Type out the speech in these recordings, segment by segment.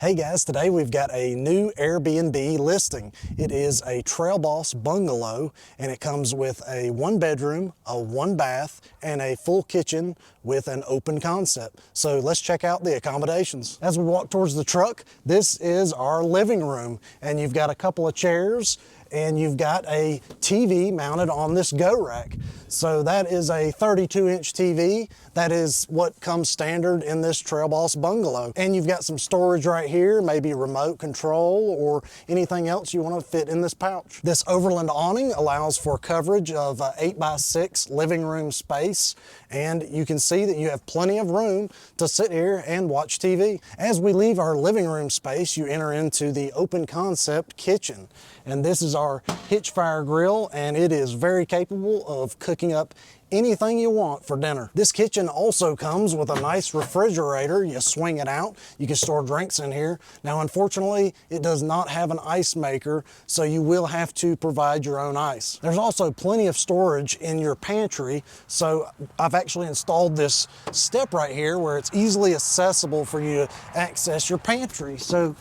Hey guys, today we've got a new Airbnb listing. It is a Trail Boss bungalow and it comes with a 1-bedroom, a 1-bath, and a full kitchen with an open concept. So let's check out the accommodations. As we walk towards the truck, this is our living room, and you've got a couple of chairs and you've got a TV mounted on this GoRack. So that is a 32-inch TV. That is what comes standard in this Trail Boss bungalow. And you've got some storage right here, maybe remote control or anything else you want to fit in this pouch. This Overland Awning allows for coverage of 8x6 living room space, and you can see that you have plenty of room to sit here and watch TV. As we leave our living room space, you enter into the open concept kitchen. And this is our Hitchfire Grill, and it is very capable of cooking up anything you want for dinner. This kitchen also comes with a nice refrigerator. You swing it out, you can store drinks in here. Now, unfortunately, it does not have an ice maker, so you will have to provide your own ice. There's also plenty of storage in your pantry, so I've actually installed this step right here where it's easily accessible for you to access your pantry. So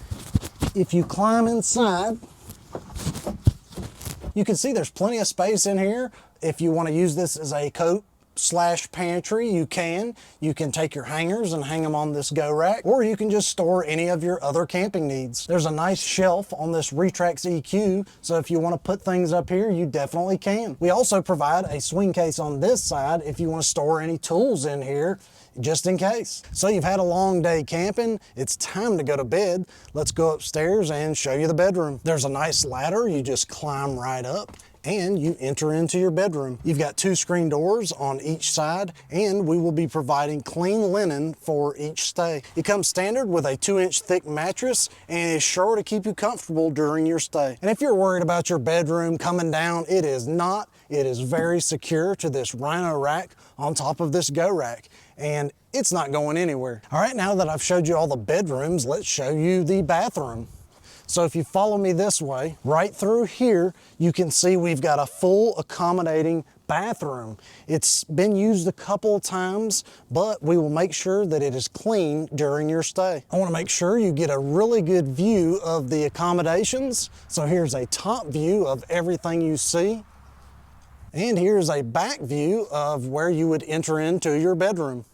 if you climb inside, you can see there's plenty of space in here. If you want to use this as a coat/pantry, you can. You can take your hangers and hang them on this GoRack, or you can just store any of your other camping needs. There's a nice shelf on this Retrax EQ, so if you want to put things up here, you definitely can. We also provide a swing case on this side if you want to store any tools in here, just in case. So you've had a long day camping, it's time to go to bed. Let's go upstairs and show you the bedroom. There's a nice ladder, you just climb right up and you enter into your bedroom. You've got 2 screen doors on each side, and we will be providing clean linen for each stay. It comes standard with a 2-inch thick mattress and is sure to keep you comfortable during your stay. And if you're worried about your bedroom coming down, it is not. It is very secure to this rhino rack on top of this GoRack, and it's not going anywhere. All right, now that I've showed you all the bedrooms, let's show you the bathroom. So if you follow me this way, right through here, you can see we've got a full accommodating bathroom. It's been used a couple of times, but we will make sure that it is clean during your stay. I want to make sure you get a really good view of the accommodations. So here's a top view of everything you see. And here's a back view of where you would enter into your bedroom.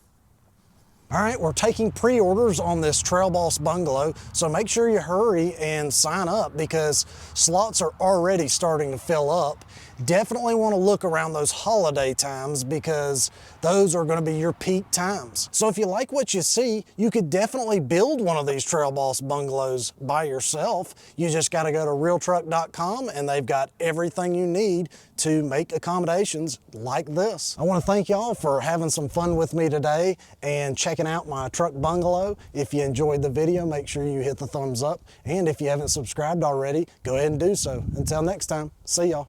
All right, we're taking pre-orders on this Trail Boss bungalow, so make sure you hurry and sign up because slots are already starting to fill up. Definitely want to look around those holiday times because those are going to be your peak times. So if you like what you see, you could definitely build one of these Trail Boss bungalows by yourself. You just got to go to Realtruck.com and they've got everything you need to make accommodations like this. I want to thank y'all for having some fun with me today and checking out my truck bungalow. If you enjoyed the video, make sure you hit the thumbs up. And if you haven't subscribed already, go ahead and do so. Until next time, see y'all.